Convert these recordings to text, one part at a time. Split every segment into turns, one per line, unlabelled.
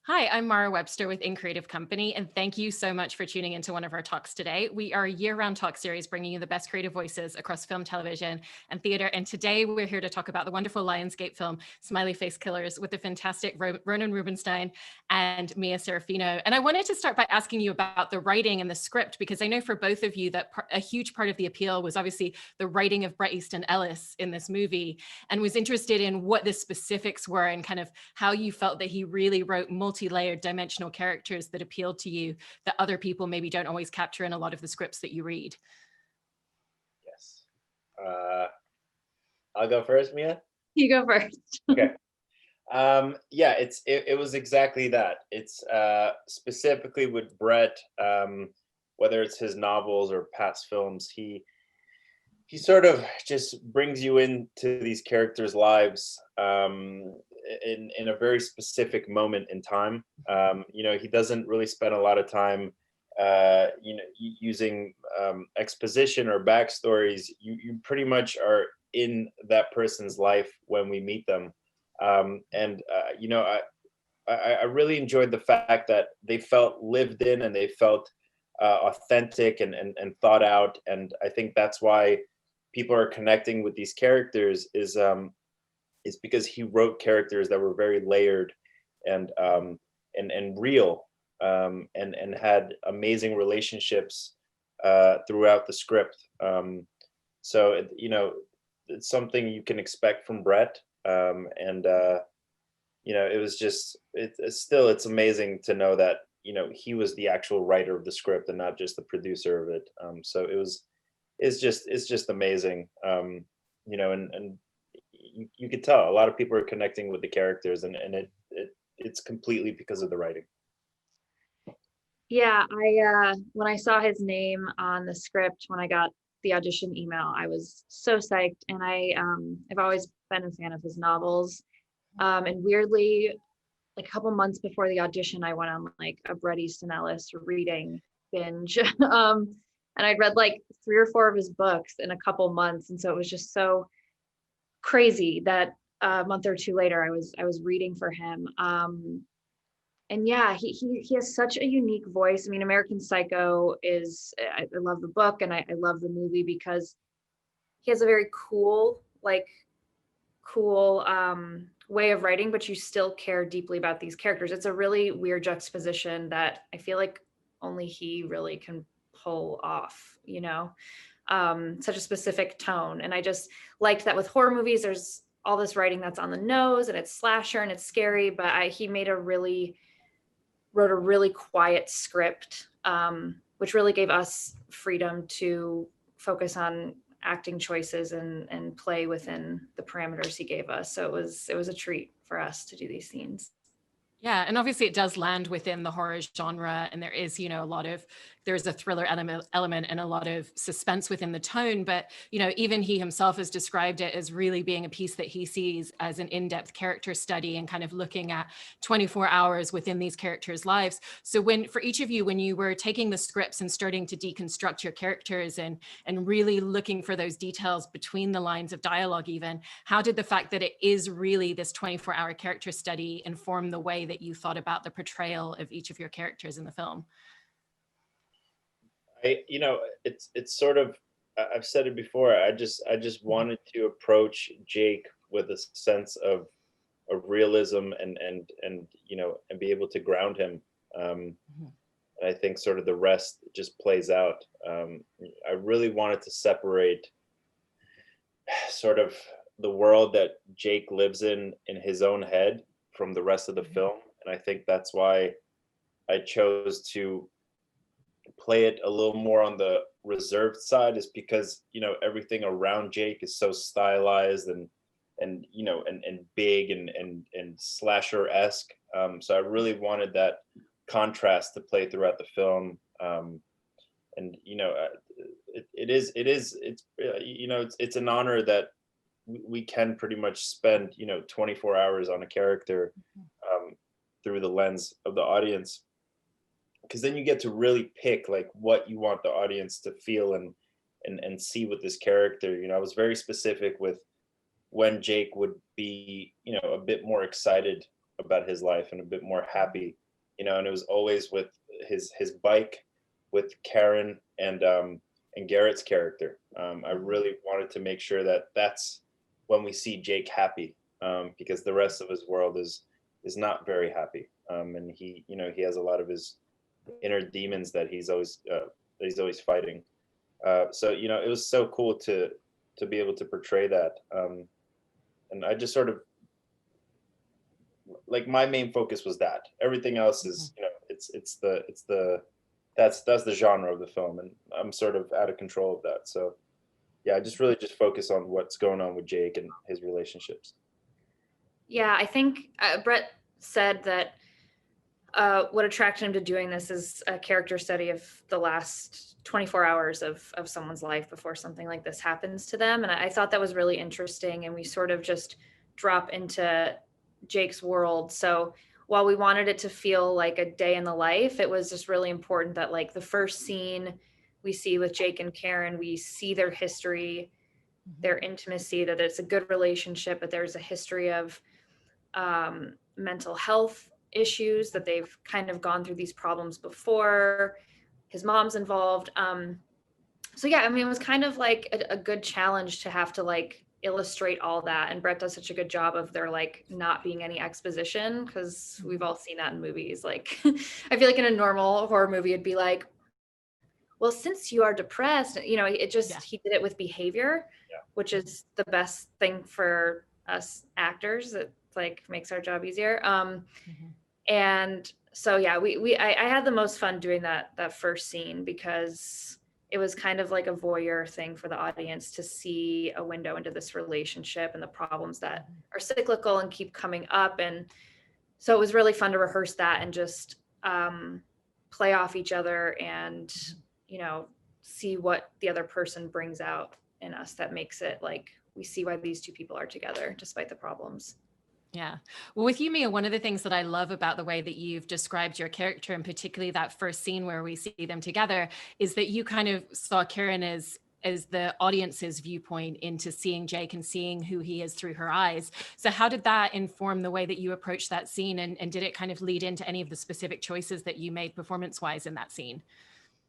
Hi, I'm Mara Webster with In Creative Company, and thank you so much for tuning into one of our talks today. We are a year-round talk series bringing you the best creative voices across film, television, and theater. And today we're here to talk about the wonderful Lionsgate film, Smiley Face Killers, with the fantastic Ronen Rubinstein and Mia Serafino. And I wanted to start by asking you about the writing and the script, because I know for both of you that a huge part of the appeal was obviously the writing of Bret Easton Ellis in this movie, and was interested in what the specifics were and kind of how you felt that he really wrote multi-layered dimensional characters that appealed to you that other people maybe don't always capture in a lot of the scripts that you read.
Yes. Uh, I'll go first, Mia.
You go first.
Okay. Yeah, it was exactly that. It's specifically with Brett, whether it's his novels or past films, he sort of just brings you into these characters' lives in a very specific moment in time. He doesn't really spend a lot of time using exposition or backstories. You pretty much are in that person's life when we meet them. I really enjoyed the fact that they felt lived in and they felt authentic and thought out. And I think that's why people are connecting with these characters is because he wrote characters that were very layered and real, and had amazing relationships throughout the script. It's something you can expect from Brett. It was just it's amazing to know that he was the actual writer of the script and not just the producer of it. So it's just amazing. And you could tell a lot of people are connecting with the characters, and it's completely because of the writing.
Yeah, I when I saw his name on the script, when I got the audition email, I was so psyched. And I've always been a fan of his novels. And weirdly, like a couple months before the audition, I went on like a Bret Easton Ellis reading binge. And I'd read like 3 or 4 of his books in a couple months. And so it was just so crazy that a month or two later I was reading for him. And yeah, he has such a unique voice. I mean, American Psycho I love the book, and I love the movie because he has a very cool way of writing, but you still care deeply about these characters. It's a really weird juxtaposition that I feel like only he really can pull off, such a specific tone. And I just liked that with horror movies, there's all this writing that's on the nose and it's slasher and it's scary, but he wrote a really quiet script, which really gave us freedom to focus on acting choices and play within the parameters he gave us. So it was a treat for us to do these scenes.
Yeah, and obviously it does land within the horror genre, and there is, there's a thriller element and a lot of suspense within the tone. But, even he himself has described it as really being a piece that he sees as an in-depth character study and kind of looking at 24 hours within these characters' lives. So for each of you, when you were taking the scripts and starting to deconstruct your characters and really looking for those details between the lines of dialogue even, how did the fact that it is really this 24-hour character study inform the way that you thought about the portrayal of each of your characters in the film?
It's sort of, I've said it before. I just wanted to approach Jake with a sense of realism and be able to ground him. I think sort of the rest just plays out. I really wanted to separate sort of the world that Jake lives in his own head from the rest of the film. And I think that's why I chose to play it a little more on the reserved side, is because everything around Jake is so stylized and big and slasher-esque. So I really wanted that contrast to play throughout the film. It's an honor that we can pretty much spend 24 hours on a character through the lens of the audience, because then you get to really pick like what you want the audience to feel and see with this character. I was very specific with when Jake would be a bit more excited about his life and a bit more happy, and it was always with his bike, with Karen and Garrett's character. I really wanted to make sure that that's when we see Jake happy, because the rest of his world is not very happy, and he has a lot of his inner demons that he's always fighting. So it was so cool to be able to portray that, and I just sort of like, my main focus was that. Everything else is, it's the that's the genre of the film, and I'm sort of out of control of that. So yeah, I just really just focus on what's going on with Jake and his relationships.
Yeah, I think Brett said that what attracted him to doing this is a character study of the last 24 hours of someone's life before something like this happens to them. And I thought that was really interesting. And we sort of just drop into Jake's world. So while we wanted it to feel like a day in the life, it was just really important that, like, the first scene we see with Jake and Karen, we see their history, their intimacy, that it's a good relationship, but there's a history of mental health issues, that they've kind of gone through these problems before. His mom's involved. So yeah, I mean, it was kind of like a good challenge to have to, like, illustrate all that. And Brett does such a good job of there, like, not being any exposition, because we've all seen that in movies. Like, I feel like in a normal horror movie, it'd be like, well, since you are depressed, it just, he did it with behavior, which is the best thing for us actors. It, like, makes our job easier. And so, yeah, I had the most fun doing that first scene, because it was kind of like a voyeur thing for the audience to see a window into this relationship and the problems that are cyclical and keep coming up. And so it was really fun to rehearse that and just play off each other and, see what the other person brings out in us that makes it like we see why these two people are together despite the problems.
Yeah. Well, with you, Mia, one of the things that I love about the way that you've described your character, and particularly that first scene where we see them together, is that you kind of saw Karen as the audience's viewpoint into seeing Jake and seeing who he is through her eyes. So how did that inform the way that you approached that scene? And did it kind of lead into any of the specific choices that you made performance-wise in that scene?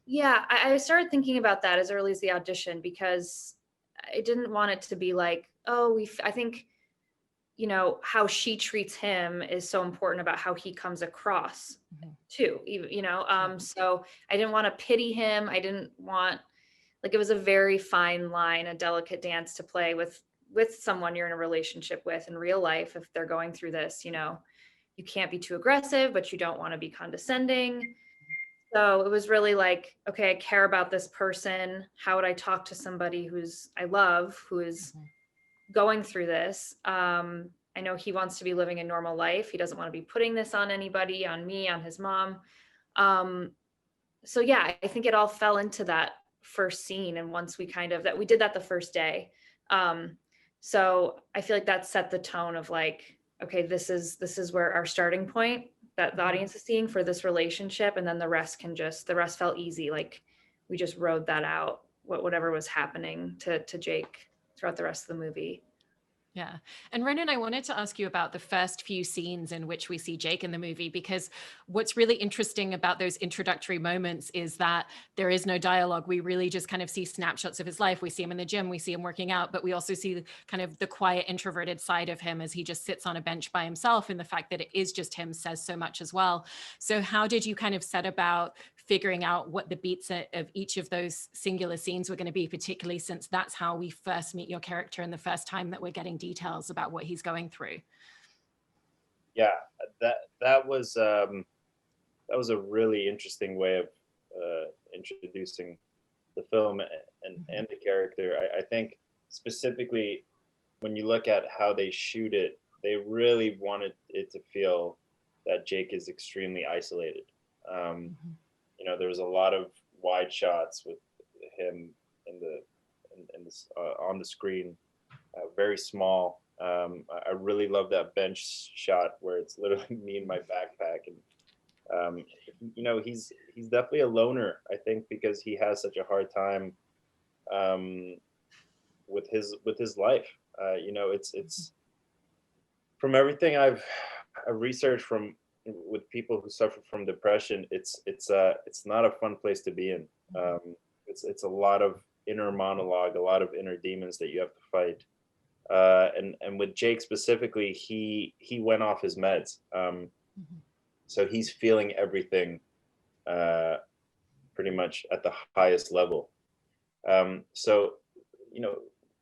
Yeah, I started thinking about that as early as the audition, because I didn't want it to be like, oh, I think, how she treats him is so important about how he comes across too, so I didn't want to pity him. I didn't want, like, it was a very fine line, a delicate dance to play with someone you're in a relationship with in real life. If they're going through this, you can't be too aggressive, but you don't want to be condescending. So it was really like, okay, I care about this person. How would I talk to somebody I love, who is going through this? I know he wants to be living a normal life. He doesn't want to be putting this on anybody, on me, on his mom. So yeah, I think it all fell into that first scene. And once we did that the first day. So I feel like that set the tone of, like, okay, this is where our starting point that the audience is seeing for this relationship. And then the rest felt easy. Like, we just rode that out, whatever was happening to Jake throughout the rest of the movie.
Yeah. And Ronen, I wanted to ask you about the first few scenes in which we see Jake in the movie, because what's really interesting about those introductory moments is that there is no dialogue. We really just kind of see snapshots of his life. We see him in the gym, we see him working out, but we also see kind of the quiet, introverted side of him as he just sits on a bench by himself. And the fact that it is just him says so much as well. So how did you kind of set about figuring out what the beats of each of those singular scenes were going to be, particularly since that's how we first meet your character and the first time that we're getting details about what he's going through?
Yeah, that was a really interesting way of introducing the film and the character. I think specifically when you look at how they shoot it, they really wanted it to feel that Jake is extremely isolated. There was a lot of wide shots with him on the screen, very small. I really love that bench shot where it's literally me and my backpack, and he's definitely a loner, I think, because he has such a hard time with his life. It's from everything I've research from with people who suffer from depression, it's not a fun place to be in. It's a lot of inner monologue, a lot of inner demons that you have to fight. And with Jake specifically, he went off his meds, so he's feeling everything pretty much at the highest level. So, you know,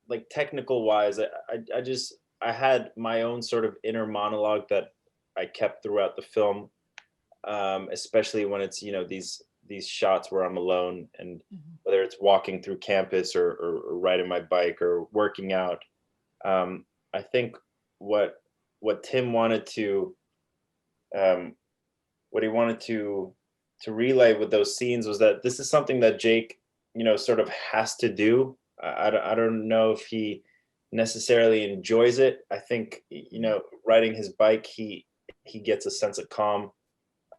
like technical wise, I had my own sort of inner monologue that I kept throughout the film, especially when it's, you know, these shots where I'm alone, and whether it's walking through campus or riding my bike or working out. I think what Tim wanted to what he wanted to relay with those scenes was that this is something that Jake, you know, sort of has to do. I don't know if he necessarily enjoys it. I think, you know, riding his bike, he gets a sense of calm.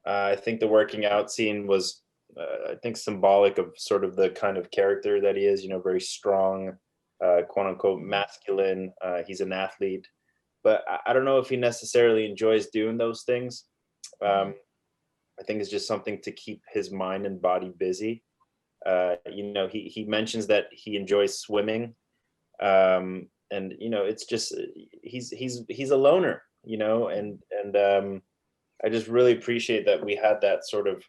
I think the working out scene was, I think, symbolic of sort of the kind of character that he is. You know, very strong, quote unquote masculine. He's an athlete, but I don't know if he necessarily enjoys doing those things. I think it's just something to keep his mind and body busy. You know, he mentions that he enjoys swimming, and you know, it's just he's a loner, you know, and I just really appreciate that we had that sort of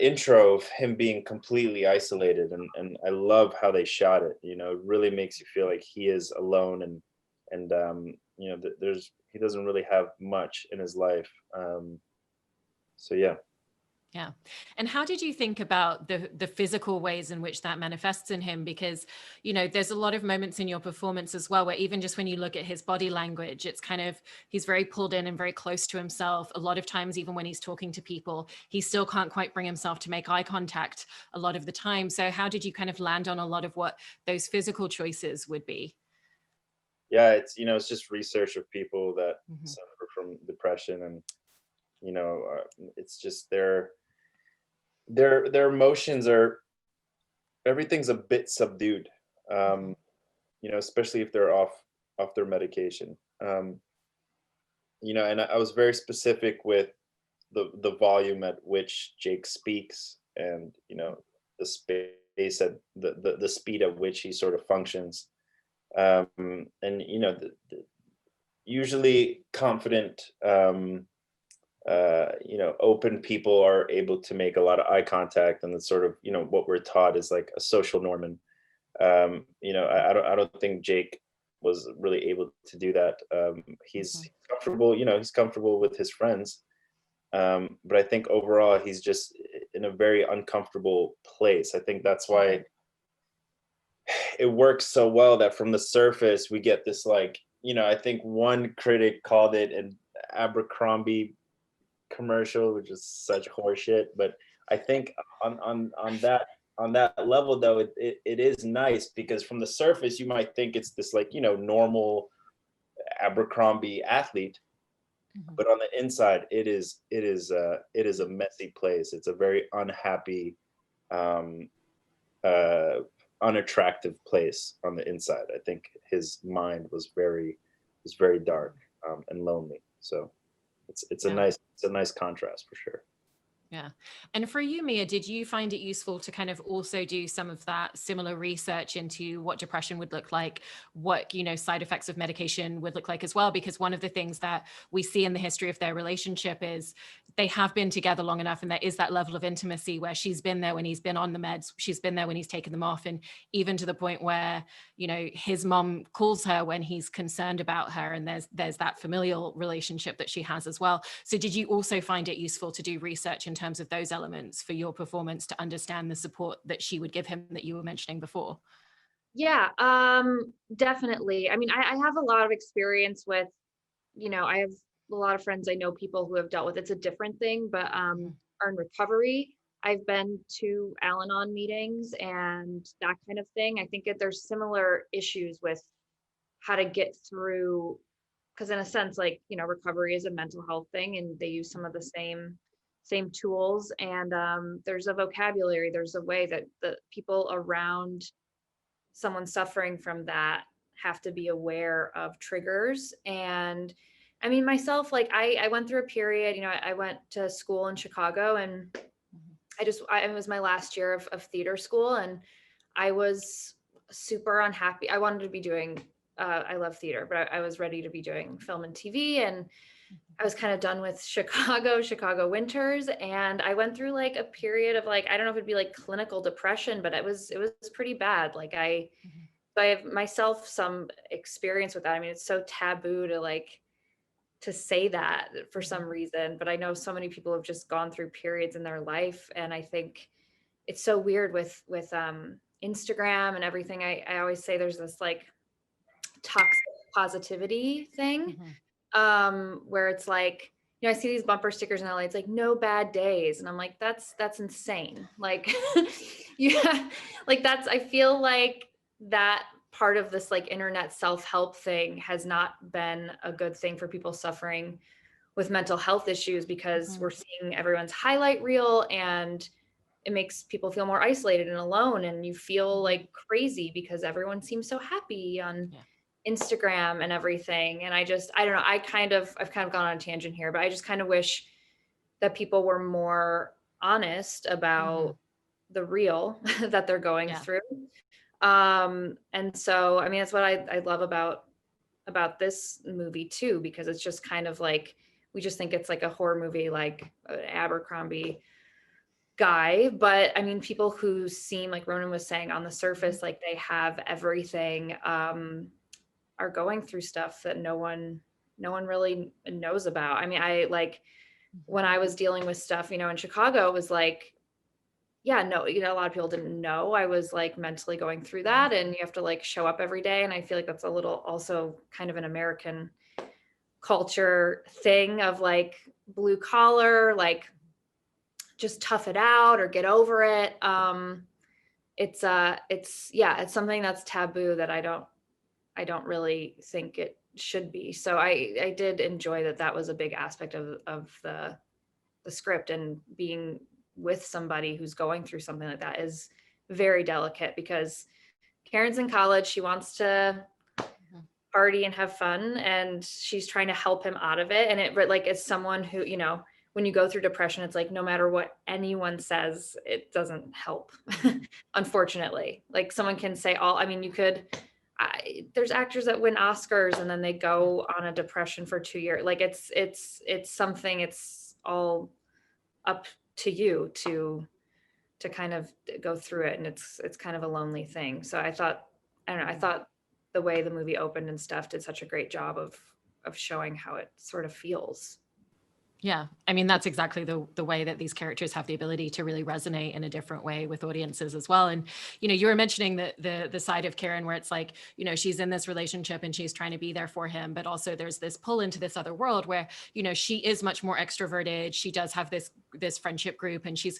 intro of him being completely isolated, and I love how they shot it. You know, it really makes you feel like he is alone, and you know, he doesn't really have much in his life. So yeah.
Yeah. And how did you think about the physical ways in which that manifests in him? Because, you know, there's a lot of moments in your performance as well, where even just when you look at his body language, it's kind of, he's very pulled in and very close to himself. A lot of times, even when he's talking to people, he still can't quite bring himself to make eye contact a lot of the time. So how did you kind of land on a lot of what those physical choices would be?
Yeah, it's, you know, it's just research of people that suffer from depression, and you know, it's just their emotions are, everything's a bit subdued, you know, especially if they're off their medication. You know, and I was very specific with the volume at which Jake speaks, and you know, the space at the speed at which he sort of functions. And you know, usually confident, you know, open people are able to make a lot of eye contact, and it's sort of, you know, what we're taught is like a social norm. And you know, I don't think Jake was really able to do that. He's comfortable, you know, he's comfortable with his friends, but I think overall he's just in a very uncomfortable place. I think that's why it works so well that from the surface we get this, like, you know, I think one critic called it an Abercrombie commercial, which is such horseshit. But I think on that level though, it is nice, because from the surface you might think it's this, like, you know, normal Abercrombie athlete, but on the inside it is a messy place. It's a very unhappy, uh unattractive place on the inside. I think his mind was very dark, and lonely. So it's a nice contrast for sure.
Yeah. And for you, Mia, did you find it useful to kind of also do some of that similar research into what depression would look like, what, you know, side effects of medication would look like as well? Because one of the things that we see in the history of their relationship is they have been together long enough, and there is that level of intimacy where she's been there when he's been on the meds, she's been there when he's taken them off, and even to the point where, you know, his mom calls her when he's concerned about her, and there's that familial relationship that she has as well. So did you also find it useful to do research in terms of those elements for your performance, to understand the support that she would give him that you were mentioning before?
Yeah, definitely. I mean, I have a lot of experience with, you know, I have a lot of friends, I know people who have dealt with, it's a different thing, but are in recovery. I've been to Al-Anon meetings and that kind of thing. I think that there's similar issues with how to get through, because in a sense, like, you know, recovery is a mental health thing, and they use some of the same tools. And there's a vocabulary, there's a way that the people around someone suffering from that have to be aware of triggers. And I mean, myself, like I went through a period, you know, I went to school in Chicago, and it was my last year of theater school, and I was super unhappy. I wanted to be doing, I love theater, but I was ready to be doing film and TV. And I was kind of done with Chicago winters. And I went through like a period of like, I don't know if it'd be like clinical depression, but it was pretty bad. Like I have myself some experience with that. I mean, it's so taboo to say that for some reason, but I know so many people have just gone through periods in their life. And I think it's so weird with Instagram and everything. I always say there's this like toxic positivity thing, where it's like, you know, I see these bumper stickers in LA, it's like no bad days. And I'm like, that's insane. Like, yeah, like I feel like that part of this like internet self-help thing has not been a good thing for people suffering with mental health issues, because we're seeing everyone's highlight reel, and it makes people feel more isolated and alone, and you feel like crazy because everyone seems so happy on Instagram and everything. And I don't know, I've kind of gone on a tangent here, but I just kind of wish that people were more honest about the real that they're going through. And so, I mean, that's what I love about this movie too, because it's just kind of like, we just think it's like a horror movie, like an Abercrombie guy. But I mean, people who seem, like Ronen was saying, on the surface, like they have everything, are going through stuff that no one really knows about. I mean, I like, when I was dealing with stuff, you know, in Chicago, it was like, yeah, no, you know, a lot of people didn't know I was like mentally going through that, and you have to like show up every day. And I feel like that's a little also kind of an American culture thing of like blue collar, like just tough it out or get over it. It's something that's taboo that I don't really think it should be. So I did enjoy that was a big aspect of the script, and being with somebody who's going through something like that is very delicate, because Karen's in college, she wants to party and have fun, and she's trying to help him out of it. And it, like, as someone who, you know, when you go through depression, it's like no matter what anyone says, it doesn't help. Unfortunately, like someone can say I mean, you could, there's actors that win Oscars and then they go on a depression for 2 years. Like it's something, it's all up to you to kind of go through it. And it's kind of a lonely thing. So I thought the way the movie opened and stuff did such a great job of showing how it sort of feels.
Yeah. I mean, that's exactly the way that these characters have the ability to really resonate in a different way with audiences as well. And, you know, you were mentioning the side of Karen where it's like, you know, she's in this relationship and she's trying to be there for him, but also there's this pull into this other world where, you know, she is much more extroverted. She does have this friendship group, and she's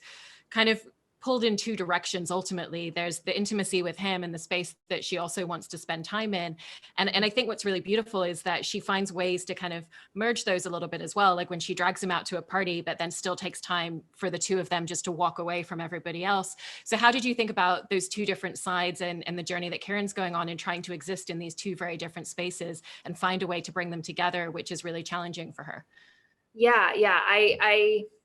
kind of pulled in two directions. Ultimately, there's the intimacy with him and the space that she also wants to spend time in. And I think what's really beautiful is that she finds ways to kind of merge those a little bit as well. Like when she drags him out to a party, but then still takes time for the two of them just to walk away from everybody else. So how did you think about those two different sides and the journey that Karen's going on in trying to exist in these two very different spaces and find a way to bring them together, which is really challenging for her?
Yeah.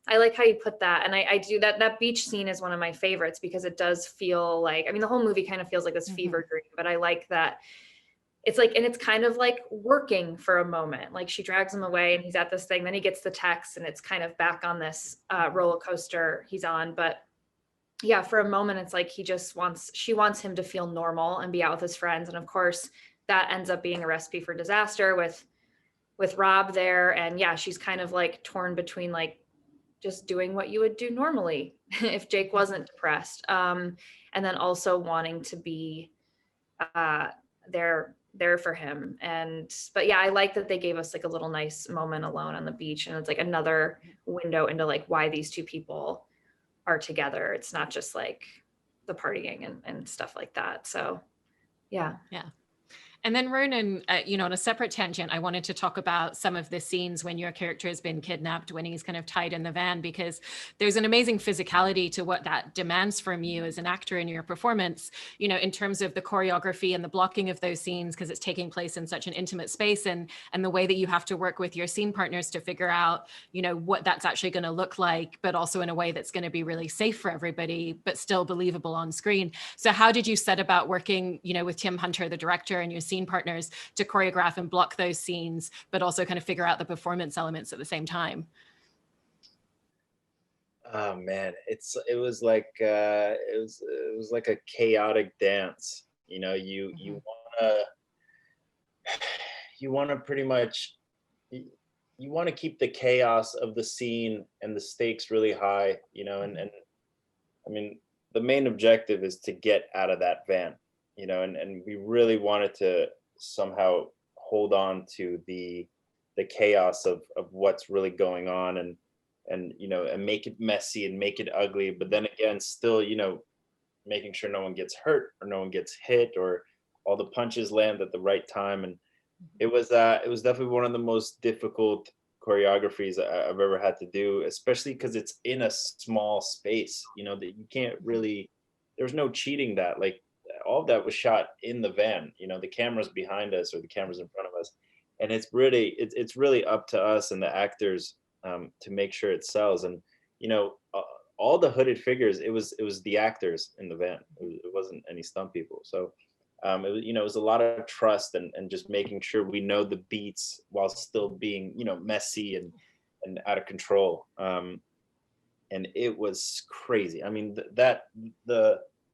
I like how you put that. And I do that beach scene is one of my favorites, because it does feel like, I mean, the whole movie kind of feels like this fever dream, but I like that it's like, and it's kind of like working for a moment. Like she drags him away and he's at this thing, then he gets the text and it's kind of back on this roller coaster he's on. But yeah, for a moment, it's like she wants him to feel normal and be out with his friends. And of course that ends up being a recipe for disaster with Rob there. And yeah, she's kind of like torn between like just doing what you would do normally if Jake wasn't depressed. And then also wanting to be there for him. But yeah, I like that they gave us like a little nice moment alone on the beach. And it's like another window into like why these two people are together. It's not just like the partying and stuff like that. So yeah.
Yeah. And then Ronen, on a separate tangent, I wanted to talk about some of the scenes when your character has been kidnapped, when he's kind of tied in the van, because there's an amazing physicality to what that demands from you as an actor in your performance, in terms of the choreography and the blocking of those scenes, because it's taking place in such an intimate space, and the way that you have to work with your scene partners to figure out, what that's actually going to look like, but also in a way that's going to be really safe for everybody, but still believable on screen. So how did you set about working, with Tim Hunter, the director, and your scene partners to choreograph and block those scenes, but also kind of figure out the performance elements at the same time?
Oh man, it was like a chaotic dance. You wanna you wanna pretty much you, you want to keep the chaos of the scene and the stakes really high, and I mean, the main objective is to get out of that van, and we really wanted to somehow hold on to the chaos of what's really going on, and make it messy and make it ugly, but then again, still, making sure no one gets hurt or no one gets hit or all the punches land at the right time. And it was definitely one of the most difficult choreographies I've ever had to do, especially because it's in a small space. That you can't really. There's no cheating that. Like all of that was shot in the van. The cameras behind us or the cameras in front of us, and it's really up to us and the actors to make sure it sells. And you know, uh, all the hooded figures, it was the actors in the van. It wasn't any stunt people. So it was a lot of trust and just making sure we know the beats while still being messy and out of control. And it was crazy. I mean, the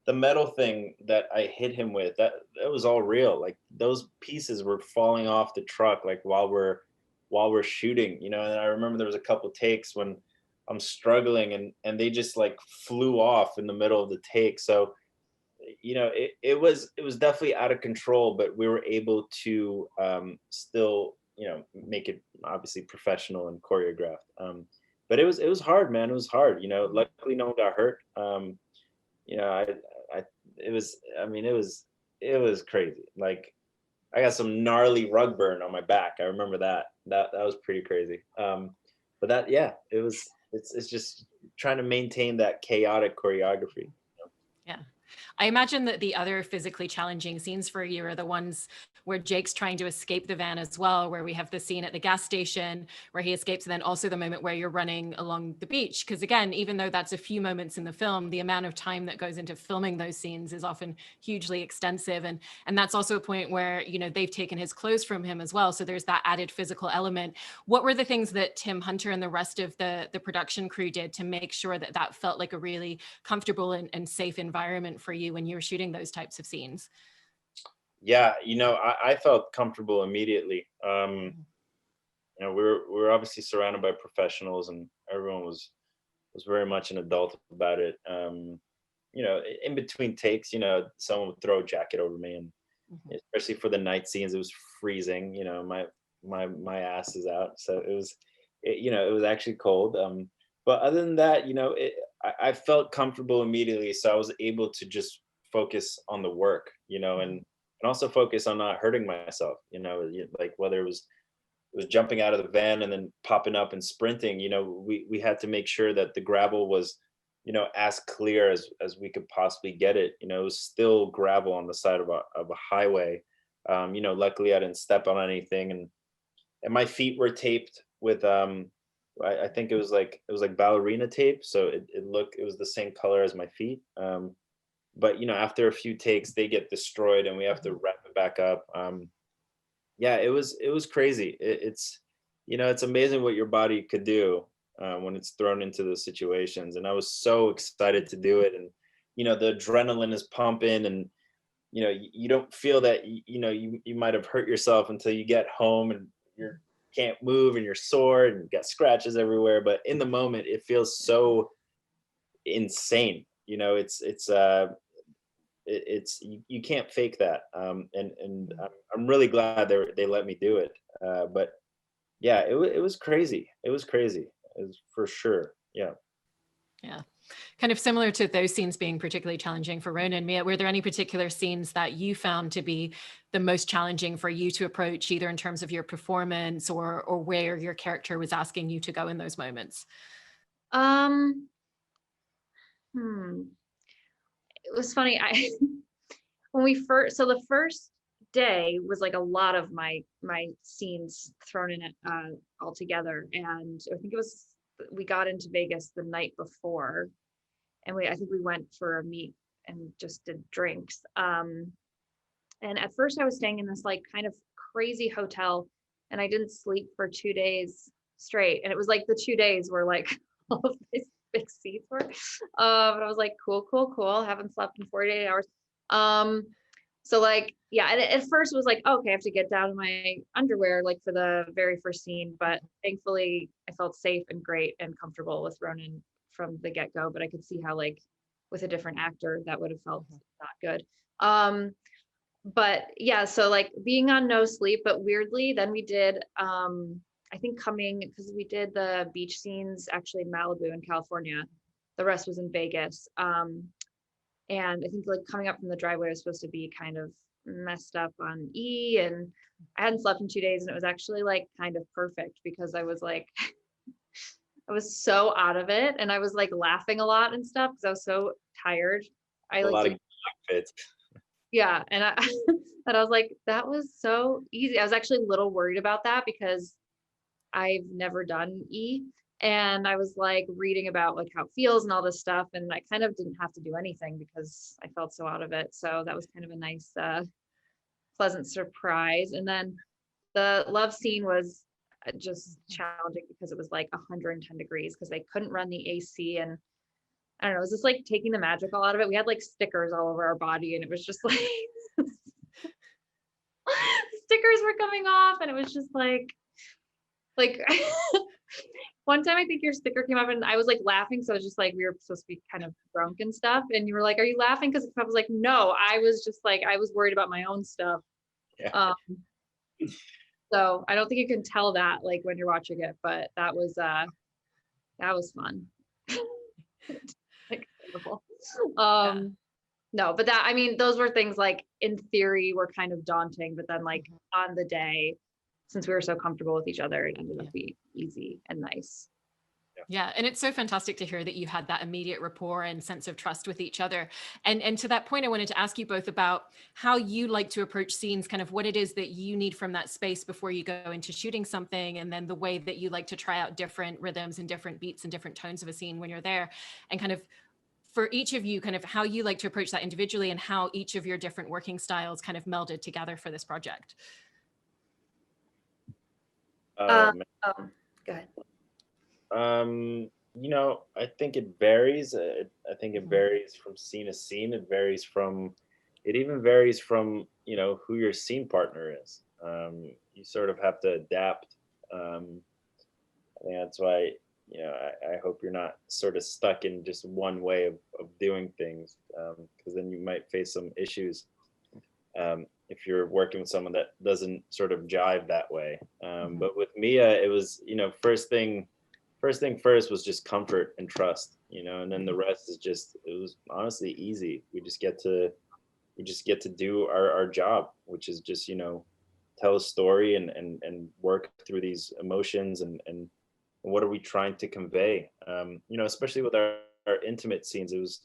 the metal thing that I hit him with, that was all real. Like those pieces were falling off the truck like while we're shooting. And I remember there was a couple takes when I'm struggling and they just like flew off in the middle of the take. So it was definitely out of control, but we were able to still make it obviously professional and choreographed. But it was hard, man. It was hard. Luckily no one got hurt. You know, I it was I mean it was crazy. Like I got some gnarly rug burn on my back. I remember that. That was pretty crazy. But that yeah, it's just trying to maintain that chaotic choreography.
Yeah. I imagine that the other physically challenging scenes for you are the ones where Jake's trying to escape the van as well, where we have the scene at the gas station where he escapes, and then also the moment where you're running along the beach. Because again, even though that's a few moments in the film, the amount of time that goes into filming those scenes is often hugely extensive. And that's also a point where, they've taken his clothes from him as well. So there's that added physical element. What were the things that Tim Hunter and the rest of the production crew did to make sure that that felt like a really comfortable and safe environment for you when you were shooting those types of scenes?
Yeah, I felt comfortable immediately. We were obviously surrounded by professionals, and everyone was very much an adult about it. In between takes, someone would throw a jacket over me, and
Mhm.
especially for the night scenes, it was freezing. My ass is out, so it was actually cold. But other than that, I felt comfortable immediately, so I was able to just focus on the work, and also focus on not hurting myself. Like whether it was jumping out of the van and then popping up and sprinting. We had to make sure that the gravel was as clear as we could possibly get it. It was still gravel on the side of a highway. Luckily I didn't step on anything, and my feet were taped with I think it was like ballerina tape, so it was the same color as my feet. But after a few takes they get destroyed and we have to wrap it back up. Yeah, it was crazy. It's amazing what your body could do when it's thrown into those situations. And I was so excited to do it, and the adrenaline is pumping, and you don't feel that you might have hurt yourself until you get home and you can't move and you're sore and you got scratches everywhere. But in the moment, it feels so insane. You can't fake that. And I'm really glad they let me do it. But yeah, it was crazy. It was crazy. It was for sure. Yeah.
Yeah. Kind of similar to those scenes being particularly challenging for Ronen, Mia, were there any particular scenes that you found to be the most challenging for you to approach, either in terms of your performance or where your character was asking you to go in those moments?
Um, it was funny. When we first, so the first day was like a lot of my scenes thrown in it all together, and I think it was, we got into Vegas the night before, and I think we went for a meet and just did drinks. And at first I was staying in this like kind of crazy hotel, and I didn't sleep for 2 days straight, and it was like the 2 days were like all of these big seats were. And I was like, cool, haven't slept in 48 hours. So like, yeah, and at first it was like, okay, I have to get down in my underwear like for the very first scene, but thankfully I felt safe and great and comfortable with Ronen from the get-go. But I could see how like with a different actor that would have felt not good. But yeah, so like being on no sleep, but weirdly then we did I think coming, because we did the beach scenes actually in Malibu in California, the rest was in Vegas. And I think like coming up from the driveway, I was supposed to be kind of messed up on E, and I hadn't slept in 2 days, and it was actually like kind of perfect because I was like I was so out of it, and I was like laughing a lot and stuff because I was so tired. I
A
like
lot
did,
of fits.
yeah, and I and I was like, that was so easy. I was actually a little worried about that because I've never done E. And I was like reading about like how it feels and all this stuff. And I kind of didn't have to do anything because I felt so out of it. So that was kind of a nice, pleasant surprise. And then the love scene was just challenging because it was like 110 degrees because they couldn't run the AC. And I don't know, it was just like taking the magic all out of it. We had like stickers all over our body, and it was just like stickers were coming off, and it was just like one time I think your sticker came up and I was like laughing. So it was just like we were supposed to be kind of drunk and stuff. And you were like, are you laughing? Because I was like, no, I was just like, I was worried about my own stuff.
Yeah.
So I don't think you can tell that like when you're watching it, but that was fun. Like terrible. No, but that, I mean, those were things like in theory were kind of daunting, but then like on the day, since we were so comfortable with each other, it ended up being easy and nice.
Yeah, and it's so fantastic to hear that you had that immediate rapport and sense of trust with each other. And to that point, I wanted to ask you both about how you like to approach scenes, kind of what it is that you need from that space before you go into shooting something, and then the way that you like to try out different rhythms and different beats and different tones of a scene when you're there, and kind of for each of you, kind of how you like to approach that individually and how each of your different working styles kind of melded together for this project.
Go ahead.
I think it varies. I think it varies from scene to scene. It even varies from, who your scene partner is. You sort of have to adapt. I think that's why, I hope you're not sort of stuck in just one way of doing things, because then you might face some issues if you're working with someone that doesn't sort of jive that way. But with Mia, it was, first thing first was just comfort and trust, and then the rest is just, it was honestly easy. We just get to do our job, which is just, tell a story and work through these emotions and what are we trying to convey. Especially with our intimate scenes, it was,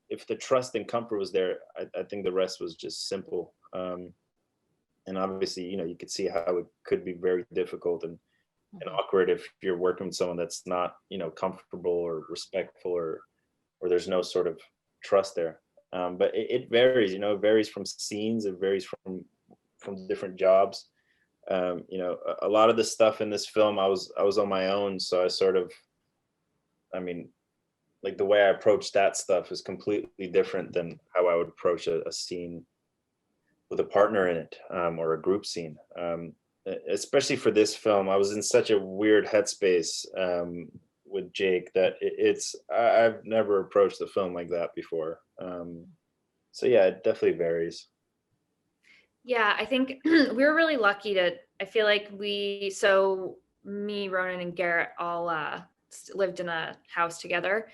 if the trust and comfort was there, I think the rest was just simple. And obviously, you could see how it could be very difficult and awkward if you're working with someone that's not, comfortable or respectful, or there's no sort of trust there. But it varies, it varies from scenes, it varies from different jobs. A lot of the stuff in this film, I was on my own, so I sort of, like the way I approach that stuff is completely different than how I would approach a scene with a partner in it, or a group scene. Especially for this film, I was in such a weird headspace with Jake that I've never approached the film like that before. So yeah, it definitely varies.
Yeah, I think we were really lucky I feel like me, Ronen, and Garrett all lived in a house together.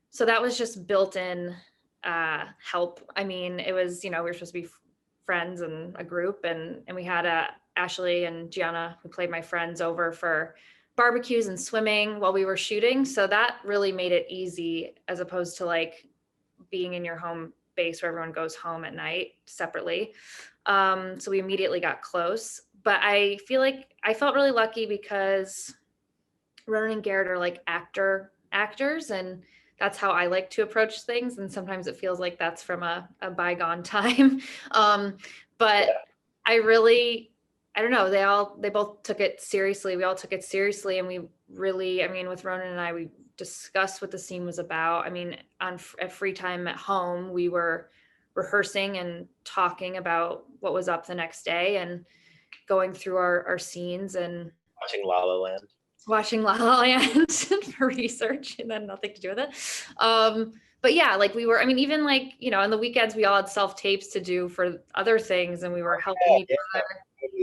So that was just built in help. I mean, it was, we were supposed to be friends and a group, and we had Ashley and Gianna, who played my friends, over for barbecues and swimming while we were shooting. So that really made it easy, as opposed to like being in your home base where everyone goes home at night separately. So we immediately got close. But I feel like I felt really lucky because Ronan and Garrett are like actors, and that's how I like to approach things. And sometimes it feels like that's from a bygone time. But
Yeah.
I don't know, they both took it seriously. We all took it seriously. And we really, I mean, with Ronan and I, we discussed what the scene was about. I mean, at free time at home, we were rehearsing and talking about what was up the next day and going through our scenes and
Watching La La Land.
watching La La Land for research, and then nothing to do with it. But yeah, like we were, I mean, even like, on the weekends, we all had self tapes to do for other things, and we were helping each other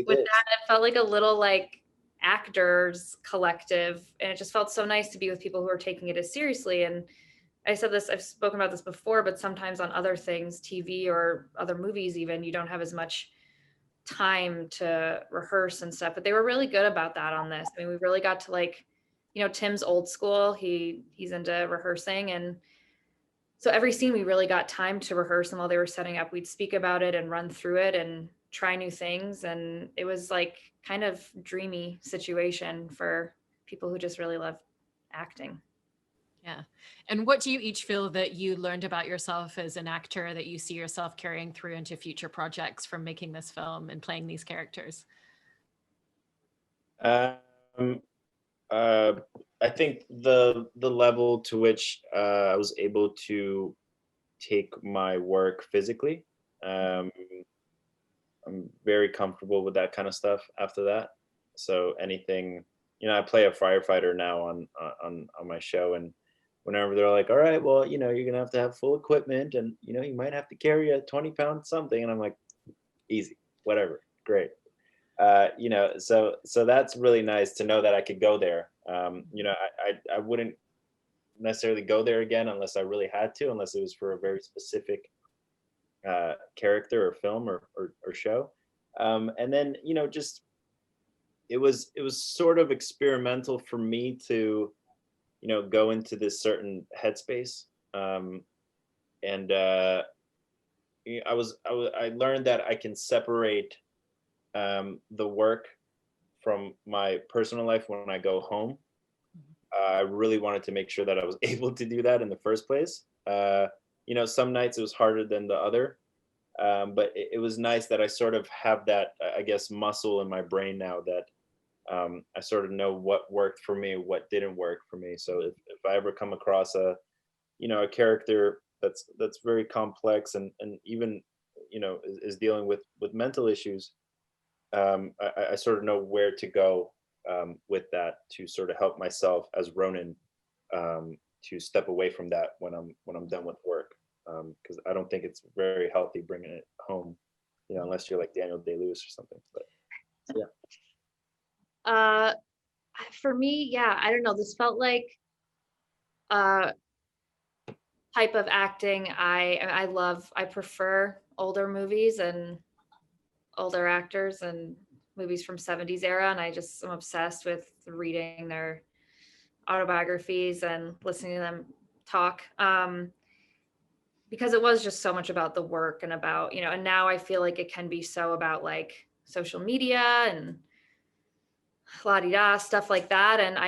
with that. It felt like a little like actors collective, and it just felt so nice to be with people who are taking it as seriously. And I said this, I've spoken about this before, but sometimes on other things, TV or other movies, even, you don't have as much time to rehearse and stuff, but they were really good about that on this. I mean, we really got to like, Tim's old school. He's into rehearsing, and so every scene we really got time to rehearse, and while they were setting up, we'd speak about it and run through it and try new things. And it was like kind of dreamy situation for people who just really love acting.
Yeah. And what do you each feel that you learned about yourself as an actor that you see yourself carrying through into future projects from making this film and playing these characters?
Um, I think the level to which I was able to take my work physically. Um, I'm very comfortable with that kind of stuff after that. So anything, I play a firefighter now on my show, and whenever they're like, "All right, well, you're gonna have to have full equipment, and you might have to carry a 20-pound something," and I'm like, "Easy, whatever, great." So that's really nice to know that I could go there. I wouldn't necessarily go there again unless I really had to, unless it was for a very specific character or film or show. And then just it was sort of experimental for me to go into this certain headspace. And I learned that I can separate the work from my personal life when I go home. I really wanted to make sure that I was able to do that in the first place. Some nights it was harder than the other, but it was nice that I sort of have that, I guess, muscle in my brain now that I sort of know what worked for me, what didn't work for me. So if I ever come across a character that's very complex and even is dealing with mental issues, I sort of know where to go with that to sort of help myself as Ronan to step away from that when I'm done with work, because I don't think it's very healthy bringing it home, unless you're like Daniel Day-Lewis or something. But yeah.
For me, yeah, I don't know. This felt like a type of acting I prefer older movies and older actors and movies from 70s era, and I'm obsessed with reading their autobiographies and listening to them talk, because it was just so much about the work and about, and now I feel like it can be so about like social media and la-di-da stuff like that. And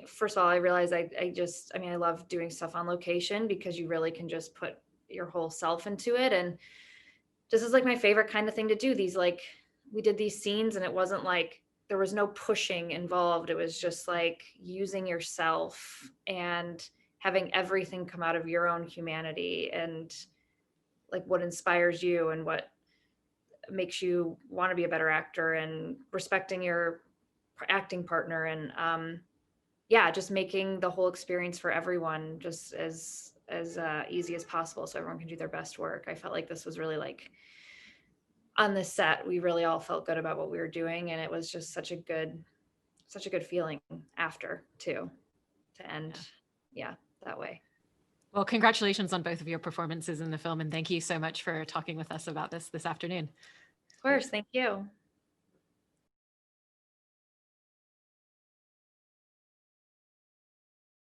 first of all, I realized I love doing stuff on location because you really can just put your whole self into it. And this is like my favorite kind of thing to do. We did these scenes, and it wasn't like there was no pushing involved. It was just like using yourself and having everything come out of your own humanity and like what inspires you and what makes you want to be a better actor, and respecting your acting partner, and just making the whole experience for everyone just as easy as possible so everyone can do their best work. I felt like this was really like, on the set, we really all felt good about what we were doing, and it was just such a good feeling after too. to end, that way.
Well, congratulations on both of your performances in the film, and thank you so much for talking with us about this afternoon.
Of course, thank you.